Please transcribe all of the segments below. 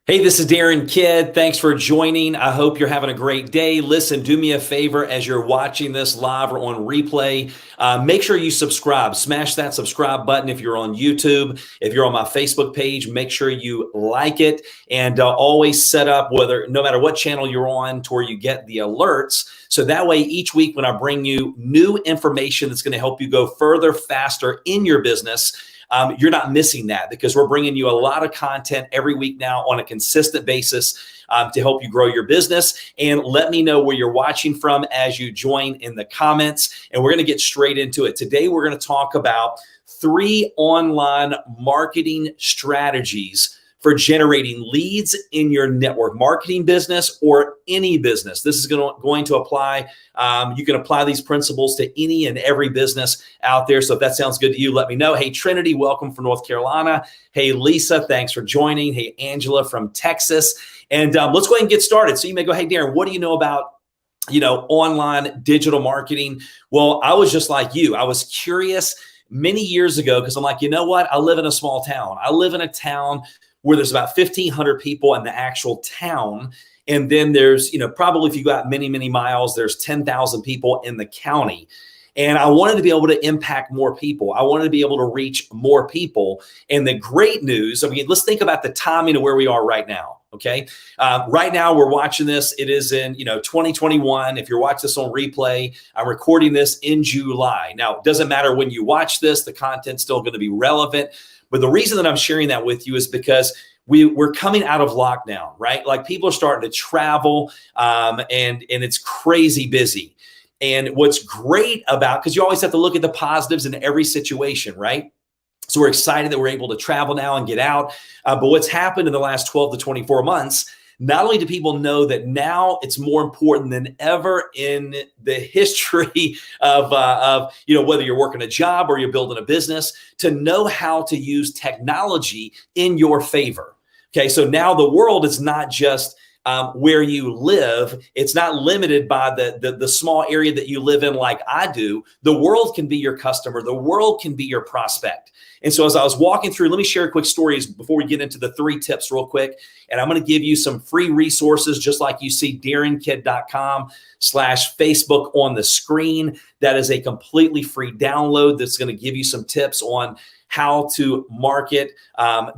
Hey, this is Darin Kidd. Thanks for joining. I hope you're having a great day. Listen, do me a favor as you're watching this live or on replay. Make sure you subscribe. Smash that subscribe button if you're on YouTube. If you're on my Facebook page, make sure you like it. And always set up no matter what channel you're on to where you get the alerts. So that way, each week when I bring you new information that's going to help you go further, faster in your business, you're not missing that because we're bringing you a lot of content every week now on a consistent basis to help you grow your business. And let me know where you're watching from as you join in the comments. And we're going to get straight into it. Today, we're going to talk about 3 online marketing strategies for generating leads in your network marketing business or any business. This is going to apply. You can apply these principles to any and every business out there. So if that sounds good to you, let me know. Hey, Trinity, welcome from North Carolina. Hey, Lisa, thanks for joining. Hey, Angela from Texas. And let's go ahead and get started. So you may go, hey, Darin, what do you know about online digital marketing? Well, I was just like you. I was curious many years ago because I'm like, you know what? I live in a small town. I live in a town where there's about 1,500 people in the actual town. And then there's, probably if you go out many, many miles, there's 10,000 people in the county. And I wanted to be able to impact more people. I wanted to be able to reach more people. And the great news, let's think about the timing of where we are right now. Okay. Right now we're watching this. It is in, 2021. If you're watching this on replay, I'm recording this in July. Now, it doesn't matter when you watch this, the content's still going to be relevant. But the reason that I'm sharing that with you is because we're coming out of lockdown, right? Like people are starting to travel and it's crazy busy. And what's great about, because you always have to look at the positives in every situation, right? So we're excited that we're able to travel now and get out. But what's happened in the last 12 to 24 months, not only do people know that now it's more important than ever in the history of whether you're working a job or you're building a business, to know how to use technology in your favor. Okay, so now the world is not just where you live. It's not limited by the small area that you live in like I do. The world can be your customer. The world can be your prospect. And so as I was walking through, let me share a quick story before we get into the 3 tips real quick. And I'm going to give you some free resources, just like you see darinkid.com/Facebook on the screen. That is a completely free download that's going to give you some tips on how to market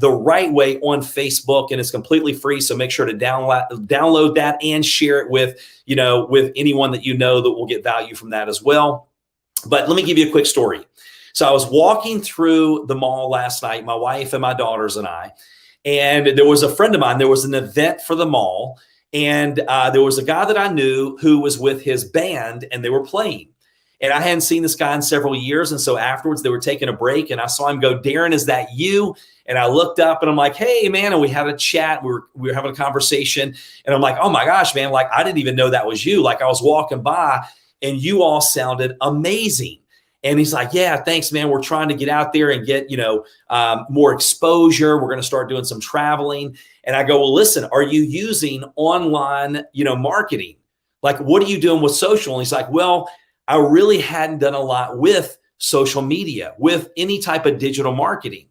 the right way on Facebook, and it's completely free. So make sure to download that and share it with anyone that that will get value from that as well. But let me give you a quick story. So I was walking through the mall last night, my wife and my daughters and I, and there was a friend of mine. There was an event for the mall, and there was a guy that I knew who was with his band, and they were playing. And I hadn't seen this guy in several years. And so afterwards they were taking a break and I saw him go, Darin, is that you? And I looked up and I'm like, hey, man. And we had a chat. We were having a conversation. And I'm like, oh my gosh, man. Like, I didn't even know that was you. Like I was walking by and you all sounded amazing. And he's like, yeah, thanks, man. We're trying to get out there and get, more exposure. We're going to start doing some traveling. And I go, well, listen, are you using online, marketing? Like, what are you doing with social? And he's like, well, I really hadn't done a lot with social media, with any type of digital marketing.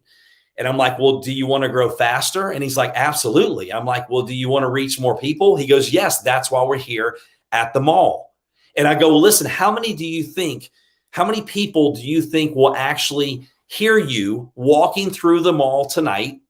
And I'm like, well, do you want to grow faster? And he's like, absolutely. I'm like, well, do you want to reach more people? He goes, yes, that's why we're here at the mall. And I go, well, listen, how many people do you think will actually hear you walking through the mall tonight?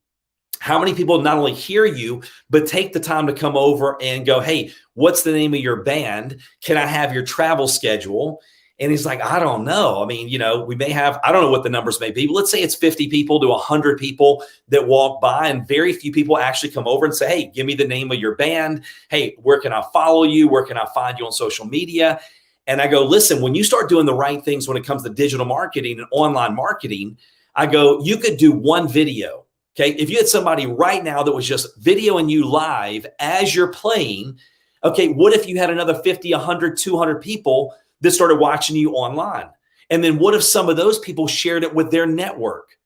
How many people not only hear you, but take the time to come over and go, hey, what's the name of your band? Can I have your travel schedule? And he's like, I don't know. I mean, we may have, I don't know what the numbers may be, but let's say it's 50 people to 100 people that walk by, and very few people actually come over and say, hey, give me the name of your band. Hey, where can I follow you? Where can I find you on social media? And I go, listen, when you start doing the right things when it comes to digital marketing and online marketing, I go, you could do one video. Okay, if you had somebody right now that was just videoing you live as you're playing, okay, what if you had another 50, 100, 200 people that started watching you online? And then what if some of those people shared it with their network?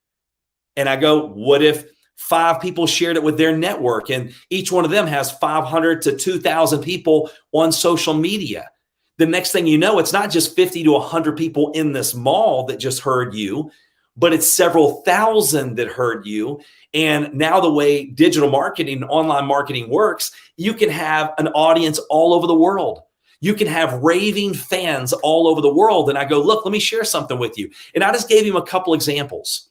And I go, what if 5 people shared it with their network and each one of them has 500 to 2,000 people on social media? The next thing you know, it's not just 50 to 100 people in this mall that just heard you. but it's several thousand that heard you. And now the way digital marketing, online marketing works, you can have an audience all over the world. You can have raving fans all over the world. And I go, look, let me share something with you. And I just gave him a couple examples.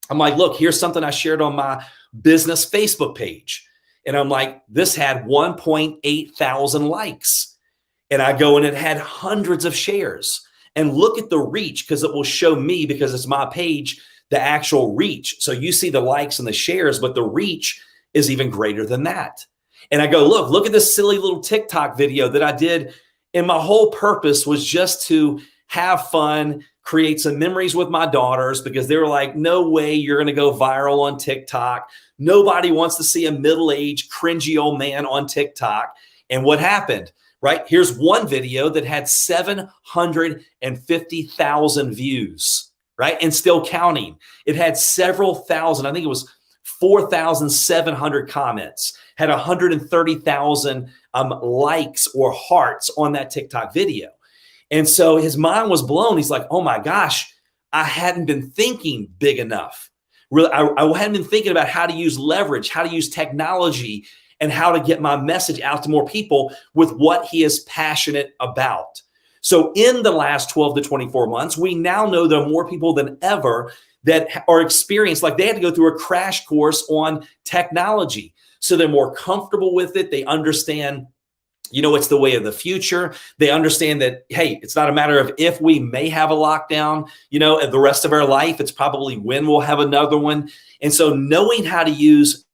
I'm like, look, here's something I shared on my business Facebook page. And I'm like, this had 1.8 thousand likes. And I go, and it had hundreds of shares. And look at the reach, because it will show me, because it's my page, the actual reach. So you see the likes and the shares, but the reach is even greater than that. And I go, look at this silly little TikTok video that I did. And my whole purpose was just to have fun, create some memories with my daughters, because they were like, no way you're going to go viral on TikTok. Nobody wants to see a middle-aged, cringy old man on TikTok. And what happened, right? Here's one video that had 750,000 views, right? And still counting. It had several thousand, I think it was 4,700 comments, had 130,000 likes or hearts on that TikTok video. And so his mind was blown. He's like, oh my gosh, I hadn't been thinking big enough. Really, I hadn't been thinking about how to use leverage, how to use technology, and how to get my message out to more people with what he is passionate about. So in the last 12 to 24 months, we now know there are more people than ever that are experienced, like they had to go through a crash course on technology. So they're more comfortable with it. They understand, it's the way of the future. They understand that, hey, it's not a matter of if we may have a lockdown, the rest of our life. It's probably when we'll have another one. And so knowing how to use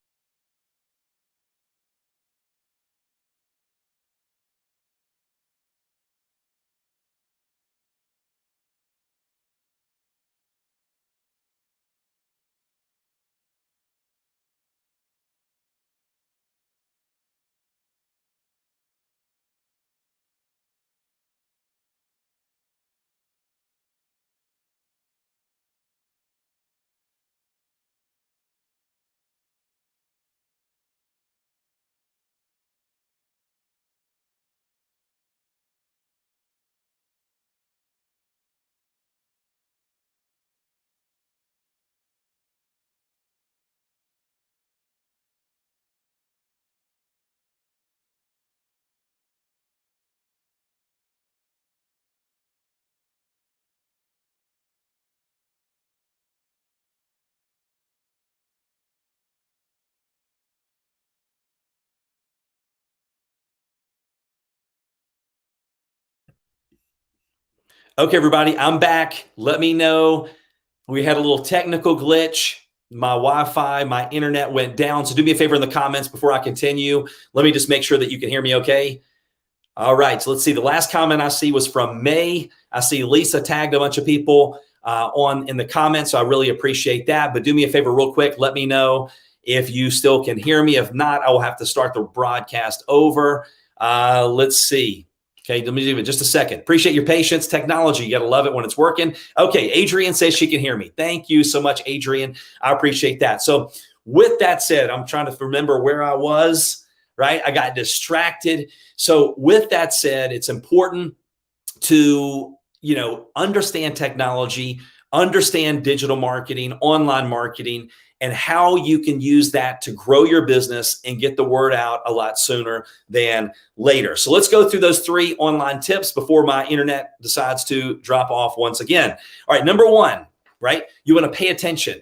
Okay, everybody, I'm back. Let me know. We had a little technical glitch. My Wi-Fi, my internet went down. So do me a favor in the comments before I continue. Let me just make sure that you can hear me okay. All right, so let's see. The last comment I see was from May. I see Lisa tagged a bunch of people in the comments, so I really appreciate that. But do me a favor real quick. Let me know if you still can hear me. If not, I will have to start the broadcast over. Let's see. Okay, let me give it just a second. Appreciate your patience. Technology, you got to love it when it's working. Okay, Adrian says she can hear me. Thank you so much, Adrian. I appreciate that. So with that said, I'm trying to remember where I was, right? I got distracted. So with that said, it's important to, understand technology, understand digital marketing, online marketing, and how you can use that to grow your business and get the word out a lot sooner than later. So let's go through those 3 online tips before my internet decides to drop off once again. All right, number 1, right? You want to pay attention.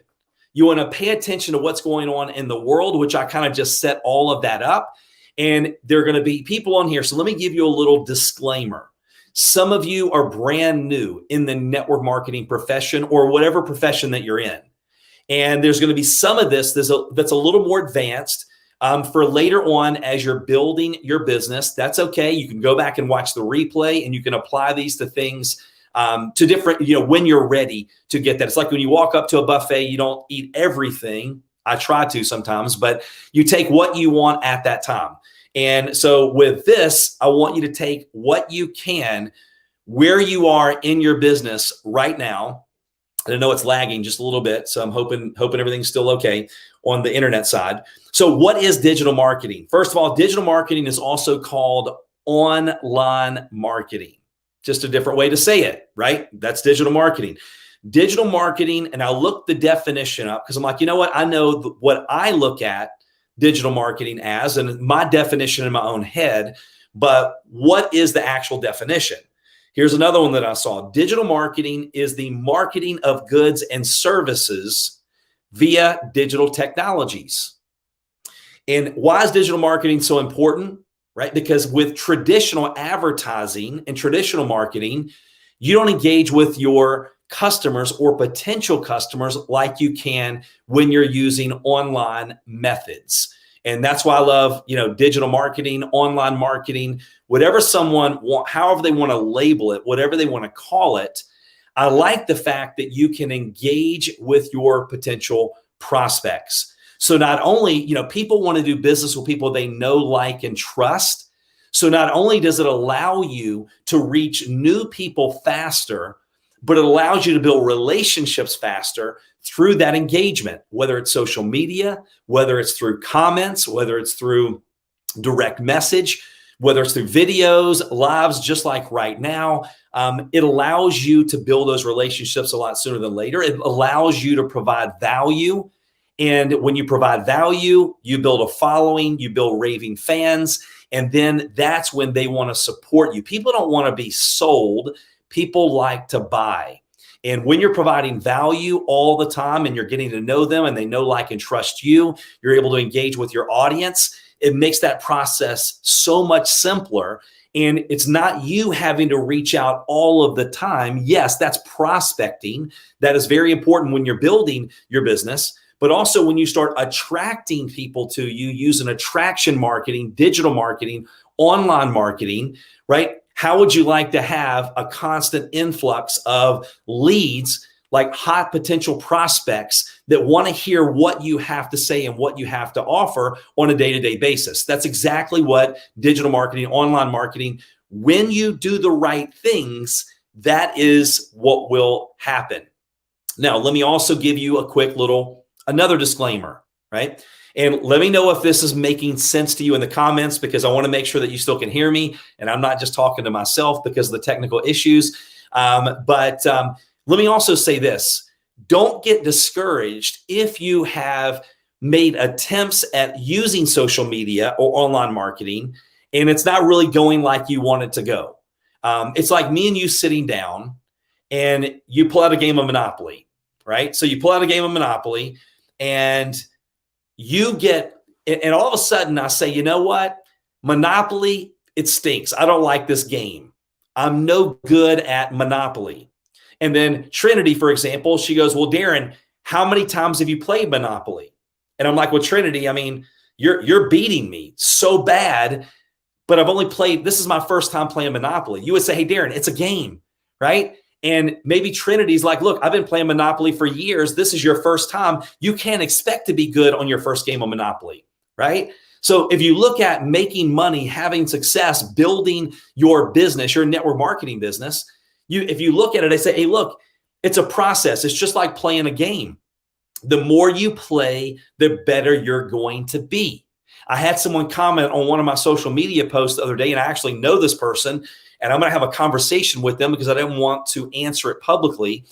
You want to pay attention to what's going on in the world, which I kind of just set all of that up. And there are going to be people on here. So let me give you a little disclaimer. Some of you are brand new in the network marketing profession or whatever profession that you're in. And there's going to be some of this that's a little more advanced for later on as you're building your business. That's okay. You can go back and watch the replay and you can apply these to things to different, when you're ready to get that. It's like when you walk up to a buffet, you don't eat everything. I try to sometimes, but you take what you want at that time. And so with this, I want you to take what you can where you are in your business right now. I know it's lagging just a little bit, so I'm hoping everything's still okay on the internet side. So what is digital marketing? First of all, digital marketing is also called online marketing. Just a different way to say it, right? That's digital marketing. Digital marketing, and I looked the definition up because I'm like, you know what? I know what I look at digital marketing as, and my definition in my own head, but what is the actual definition? Here's another one that I saw. Digital marketing is the marketing of goods and services via digital technologies. And why is digital marketing so important? Right? Because with traditional advertising and traditional marketing, you don't engage with your customers or potential customers like you can when you're using online methods. And that's why I love, digital marketing, online marketing, whatever someone want, however they want to label it, whatever they want to call it. I like the fact that you can engage with your potential prospects. So not only, people want to do business with people they know, like, and trust. So not only does it allow you to reach new people faster, but it allows you to build relationships faster through that engagement, whether it's social media, whether it's through comments, whether it's through direct message, whether it's through videos, lives, just like right now. It allows you to build those relationships a lot sooner than later. It allows you to provide value. And when you provide value, you build a following, you build raving fans, and then that's when they want to support you. People don't want to be sold. People like to buy. And when you're providing value all the time and you're getting to know them and they know, like, and trust you, you're able to engage with your audience. It makes that process so much simpler. And it's not you having to reach out all of the time. Yes, that's prospecting. That is very important when you're building your business. But also when you start attracting people to you using attraction marketing, digital marketing, online marketing, right? How would you like to have a constant influx of leads, like hot potential prospects that want to hear what you have to say and what you have to offer on a day-to-day basis? That's exactly what digital marketing, online marketing, when you do the right things, that is what will happen. Now, let me also give you a quick another disclaimer, right? And let me know if this is making sense to you in the comments, because I want to make sure that you still can hear me and I'm not just talking to myself because of the technical issues. But let me also say this. Don't get discouraged if you have made attempts at using social media or online marketing and it's not really going like you want it to go. It's like me and you sitting down and you pull out a game of Monopoly, right? So you pull out a game of Monopoly and and all of a sudden I say, you know what? Monopoly, it stinks. I don't like this game. I'm no good at Monopoly. And then Trinity, for example, she goes, well, Darin, how many times have you played Monopoly? And I'm like, well, Trinity, I mean, you're beating me so bad, but I've only played, this is my first time playing Monopoly. You would say, hey, Darin, it's a game, right? And maybe Trinity's like, look, I've been playing Monopoly for years. This is your first time. You can't expect to be good on your first game of Monopoly, right? So if you look at making money, having success, building your business, your network marketing business, if you look at it, I say, hey, look, it's a process. It's just like playing a game. The more you play, the better you're going to be. I had someone comment on one of my social media posts the other day, and I actually know this person, and I'm going to have a conversation with them because I didn't want to answer it publicly,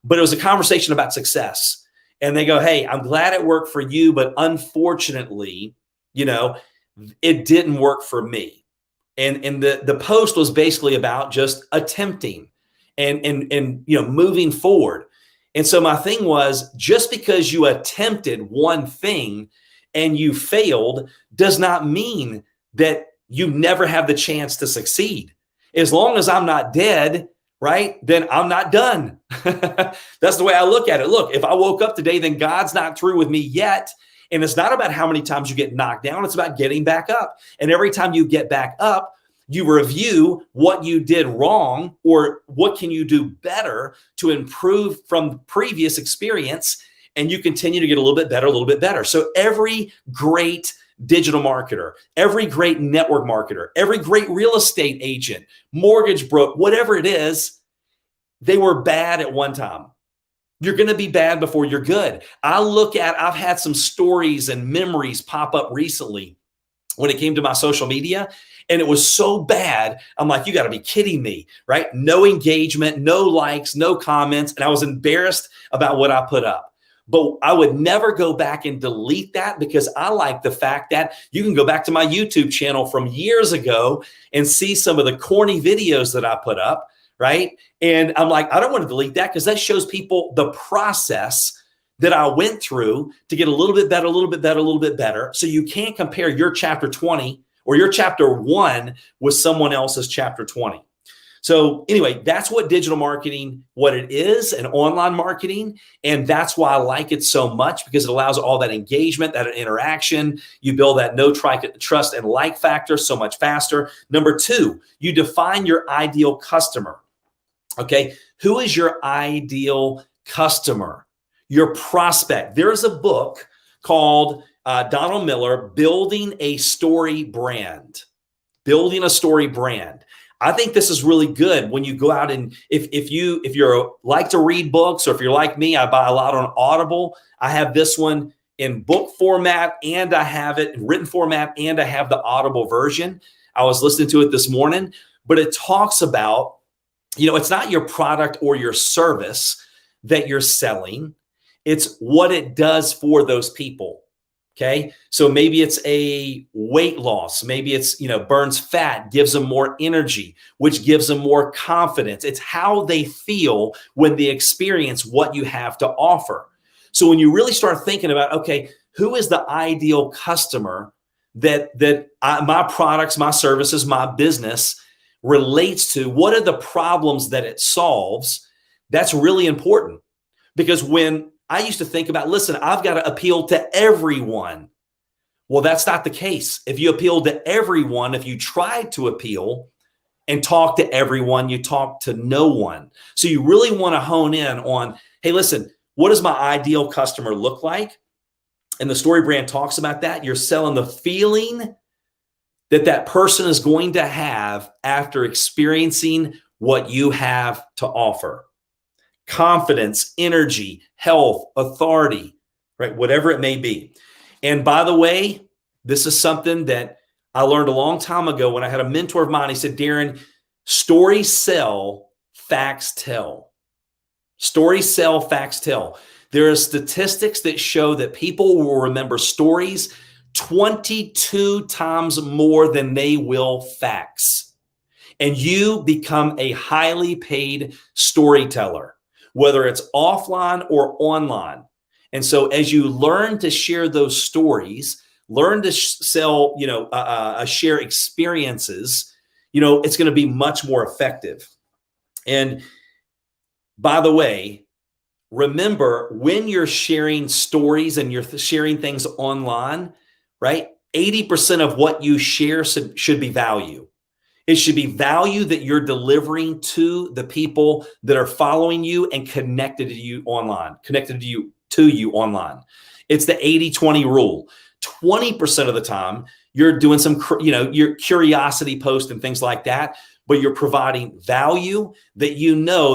but it was a conversation about success. And they go, hey, I'm glad it worked for you, but unfortunately, it didn't work for me. And the post was basically about just attempting and moving forward. And so my thing was, just because you attempted one thing and you failed does not mean that you never have the chance to succeed. As long as I'm not dead, right, then I'm not done. That's the way I look at it. Look, if I woke up today, then God's not through with me yet. And it's not about how many times you get knocked down. It's about getting back up. And every time you get back up, you review what you did wrong or what can you do better to improve from previous experience. And you continue to get a little bit better, a little bit better. So every great digital marketer, every great network marketer, every great real estate agent, mortgage broker, whatever it is, they were bad at one time. You're going to be bad before you're good. I've had some stories and memories pop up recently when it came to my social media. And it was so bad. I'm like, you got to be kidding me, right? No engagement, no likes, no comments. And I was embarrassed about what I put up. But I would never go back and delete that, because I like the fact that you can go back to my YouTube channel from years ago and see some of the corny videos that I put up, right? And I'm like, I don't want to delete that, because that shows people the process that I went through to get a little bit better, a little bit better, a little bit better. So you can't compare your chapter 20 or your chapter 1 with someone else's chapter 20. So anyway, that's what digital marketing, what it is, and online marketing. And that's why I like it so much, because it allows all that engagement, that interaction. You build that trust and like factor so much faster. Number 2, you define your ideal customer. Okay, who is your ideal customer? Your prospect. There's a book called Donald Miller, Building a Story Brand. Building a Story Brand. I think this is really good when you go out and if you're like to read books, or if you're like me, I buy a lot on Audible. I have this one in book format, and I have it in written format, and I have the Audible version. I was listening to it this morning, but it talks about, it's not your product or your service that you're selling. It's what it does for those people. Okay. So maybe it's a weight loss. Maybe it's, burns fat, gives them more energy, which gives them more confidence. It's how they feel when they experience what you have to offer. So when you really start thinking about, okay, who is the ideal customer that my products, my services, my business relates to? What are the problems that it solves? That's really important, because when I used to think about, listen, I've got to appeal to everyone. Well, that's not the case. If you appeal to everyone, if you try to appeal and talk to everyone, you talk to no one. So you really want to hone in on, hey, listen, what does my ideal customer look like? And the Story Brand talks about that. You're selling the feeling that person is going to have after experiencing what you have to offer. Confidence, energy, health, authority, right? Whatever it may be. And by the way, this is something that I learned a long time ago when I had a mentor of mine. He said, Darin, stories sell, facts tell. Stories sell, facts tell. There are statistics that show that people will remember stories 22 times more than they will facts. And you become a highly paid storyteller, whether it's offline or online. And so as you learn to share those stories, learn to sell, share experiences, it's going to be much more effective. And by the way, remember, when you're sharing stories and you're sharing things online, right? 80% of what you share should be value. It should be value that you're delivering to the people that are following you and connected to you online. It's the 80-20 rule. 20% of the time, you're doing some, your curiosity post and things like that, but you're providing value that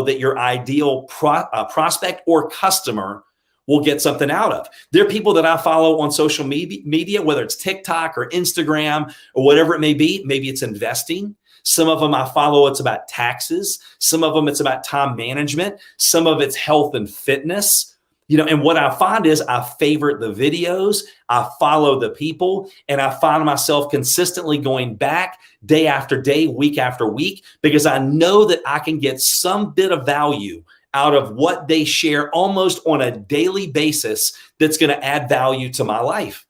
that your ideal prospect or customer will get something out of. There are people that I follow on social media, whether it's TikTok or Instagram or whatever it may be. Maybe it's investing. Some of them I follow, it's about taxes. Some of them it's about time management. Some of it's health and fitness. And what I find is I favorite the videos, I follow the people, and I find myself consistently going back day after day, week after week, because I know that I can get some bit of value out of what they share almost on a daily basis that's going to add value to my life.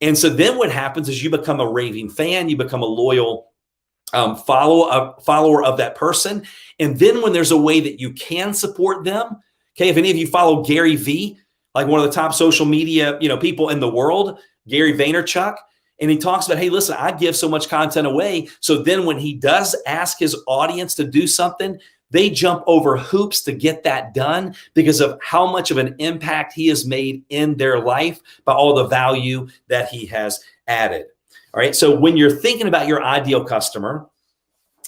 And so then what happens is you become a raving fan, you become a loyal follower of that person. And then when there's a way that you can support them, okay, if any of you follow Gary V, like one of the top social media, people in the world, Gary Vaynerchuk, and he talks about, hey, listen, I give so much content away. So then when he does ask his audience to do something, they jump over hoops to get that done because of how much of an impact he has made in their life by all the value that he has added. All right. So when you're thinking about your ideal customer,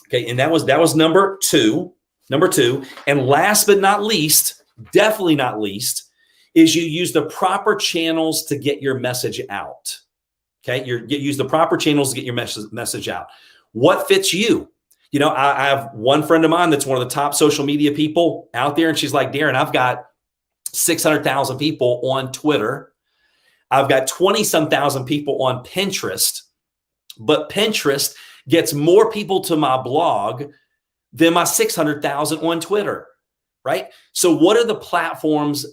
okay, and that was number two. And last but not least, definitely not least, is you use the proper channels to get your message out. Okay. Use the proper channels to get your message out. What fits you? You know, I have one friend of mine that's one of the top social media people out there. And she's like, Darin, I've got 600,000 people on Twitter. I've got 20-some thousand people on Pinterest, but Pinterest gets more people to my blog than my 600,000 on Twitter, right? So what are the platforms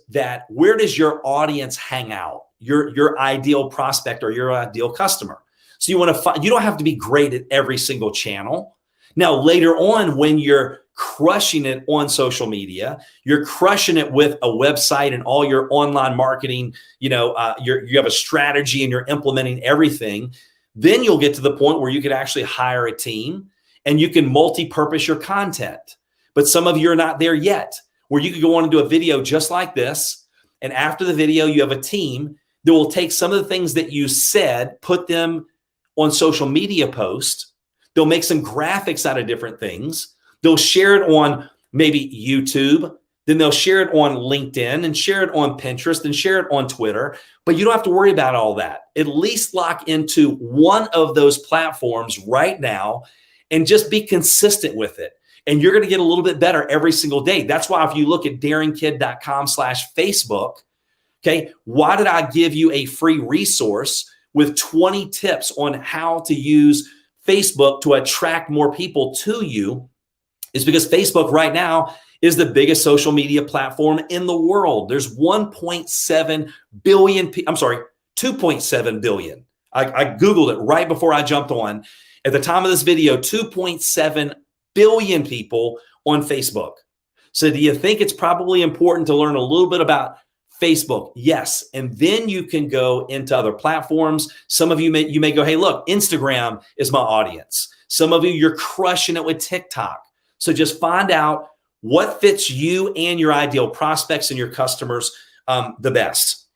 where does your audience hang out? Your ideal prospect or your ideal customer. So you want to find, you don't have to be great at every single channel. Now, later on, when you're crushing it on social media, you're crushing it with a website and all your online marketing, you have a strategy and you're implementing everything, then you'll get to the point where you could actually hire a team and you can multi-purpose your content. But some of you are not there yet, where you could go on and do a video just like this. And after the video, you have a team that will take some of the things that you said, put them on social media posts. They'll make some graphics out of different things. They'll share it on maybe YouTube. Then they'll share it on LinkedIn and share it on Pinterest and share it on Twitter. But you don't have to worry about all that. At least lock into one of those platforms right now and just be consistent with it. And you're going to get a little bit better every single day. That's why if you look at darinkid.com/Facebook, okay, why did I give you a free resource with 20 tips on how to use Facebook to attract more people to you? Is because Facebook right now is the biggest social media platform in the world. There's 1.7 billion, 2.7 billion. I Googled it right before I jumped on. At the time of this video, 2.7 billion people on Facebook. So do you think it's probably important to learn a little bit about Facebook? Yes. And then you can go into other platforms. Some of you may go, hey, look, Instagram is my audience. Some of you, you're crushing it with TikTok. So just find out what fits you and your ideal prospects and your customers the best.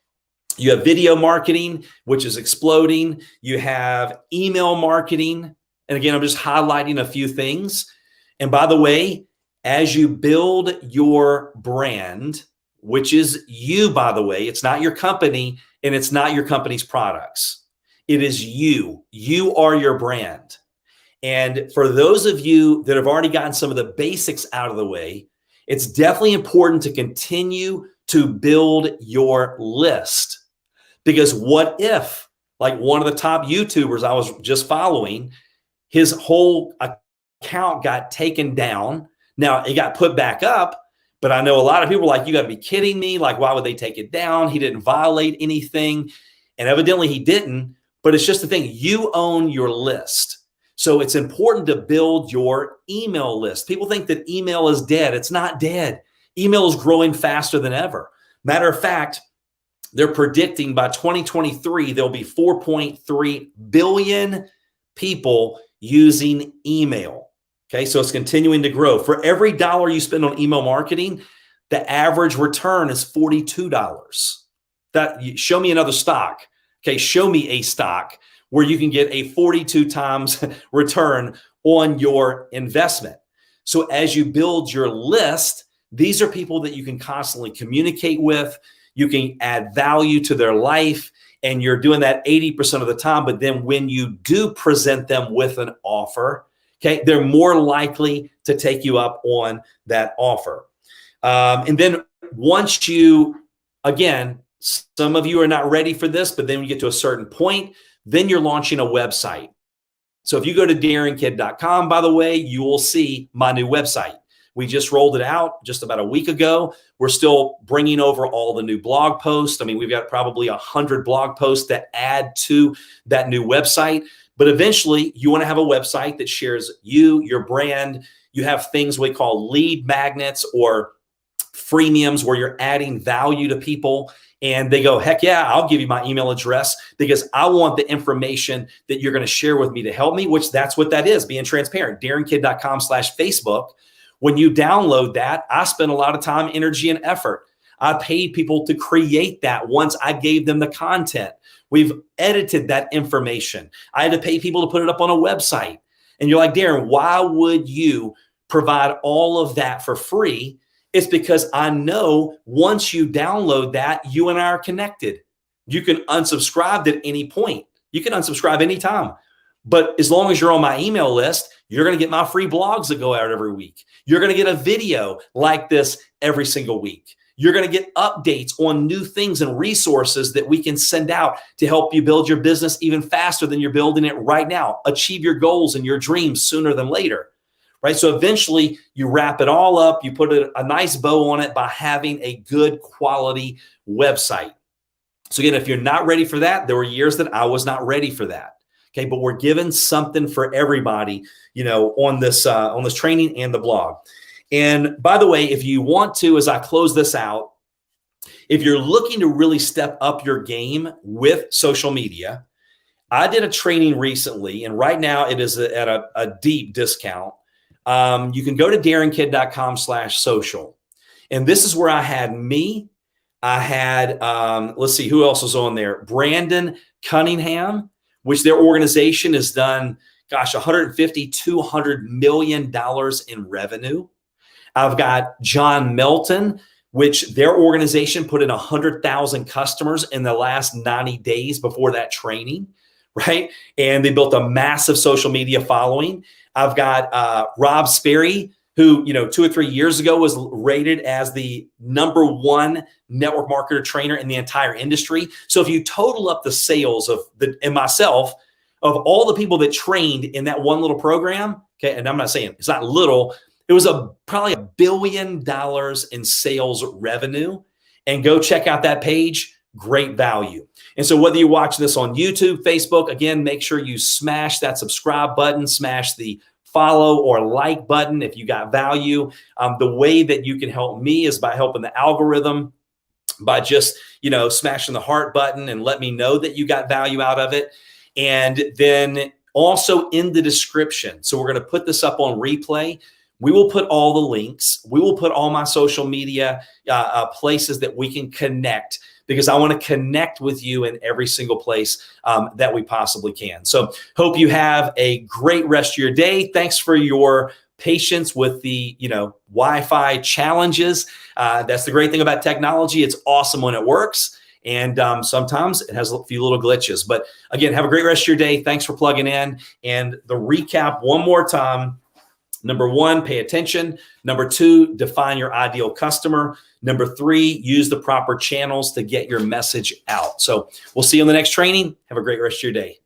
You have video marketing, which is exploding. You have email marketing. And again, I'm just highlighting a few things. And by the way, as you build your brand, which is you, by the way, it's not your company and it's not your company's products. It is you. You are your brand. And for those of you that have already gotten some of the basics out of the way, it's definitely important to continue to build your list. Because what if, like one of the top YouTubers I was just following, his whole account got taken down. Now it got put back up, but I know a lot of people are like, you got to be kidding me. Like, why would they take it down? He didn't violate anything. And evidently he didn't, but it's just the thing. You own your list. So it's important to build your email list. People think that email is dead. It's not dead. Email is growing faster than ever. Matter of fact, they're predicting by 2023, there'll be 4.3 billion people using email. Okay, so it's continuing to grow. For every dollar you spend on email marketing, the average return is $42. Show me another stock. Okay, show me a stock where you can get a 42 times return on your investment. So as you build your list, these are people that you can constantly communicate with. You can add value to their life, and you're doing that 80% of the time. But then when you do present them with an offer, okay, they're more likely to take you up on that offer. And then once you, again, some of you are not ready for this, but then you get to a certain point, then you're launching a website. So if you go to darinkid.com, by the way, you will see my new website. We just rolled it out just about a week ago. We're still bringing over all the new blog posts. I mean, we've got probably 100 blog posts that add to that new website. But eventually, you want to have a website that shares you, your brand. You have things we call lead magnets or freemiums where you're adding value to people. And they go, heck yeah, I'll give you my email address because I want the information that you're going to share with me to help me, which that's what that is, being transparent. darinkid.com/Facebook. When you download that, I spent a lot of time, energy, and effort. I paid people to create that once I gave them the content. We've edited that information. I had to pay people to put it up on a website. And you're like, Darin, why would you provide all of that for free? It's because I know once you download that, you and I are connected. You can unsubscribe at any point. You can unsubscribe anytime. But as long as you're on my email list, you're going to get my free blogs that go out every week. You're going to get a video like this every single week. You're going to get updates on new things and resources that we can send out to help you build your business even faster than you're building it right now. Achieve your goals and your dreams sooner than later, right? So eventually you wrap it all up. You put a nice bow on it by having a good quality website. So again, if you're not ready for that, there were years that I was not ready for that. Okay, but we're giving something for everybody, on this training and the blog. And by the way, if you want to, as I close this out, if you're looking to really step up your game with social media, I did a training recently, and right now it is at a deep discount. You can go to darinkid.com/social. And this is where I had let's see, who else was on there? Brandon Cunningham, which their organization has done, $150, $200 million in revenue. I've got John Melton, which their organization put in 100,000 customers in the last 90 days before that training, right? And they built a massive social media following. I've got Rob Sperry, who, 2 or 3 years ago was rated as the #1 network marketer trainer in the entire industry. So if you total up the sales and myself, of all the people that trained in that one little program, okay, and I'm not saying it's not little, it was probably $1 billion in sales revenue. And go check out that page, great value. And so whether you're watching this on YouTube, Facebook, again, make sure you smash that subscribe button, smash the follow or like button if you got value. The way that you can help me is by helping the algorithm, by just, smashing the heart button and let me know that you got value out of it. And then also in the description, so we're going to put this up on replay. We will put all the links. We will put all my social media places that we can connect, because I want to connect with you in every single place that we possibly can. So hope you have a great rest of your day. Thanks for your patience with the Wi-Fi challenges. That's the great thing about technology. It's awesome when it works. And sometimes it has a few little glitches. But again, have a great rest of your day. Thanks for plugging in. And the recap one more time. Number 1, pay attention. Number 2, define your ideal customer. Number 3, use the proper channels to get your message out. So we'll see you on the next training. Have a great rest of your day.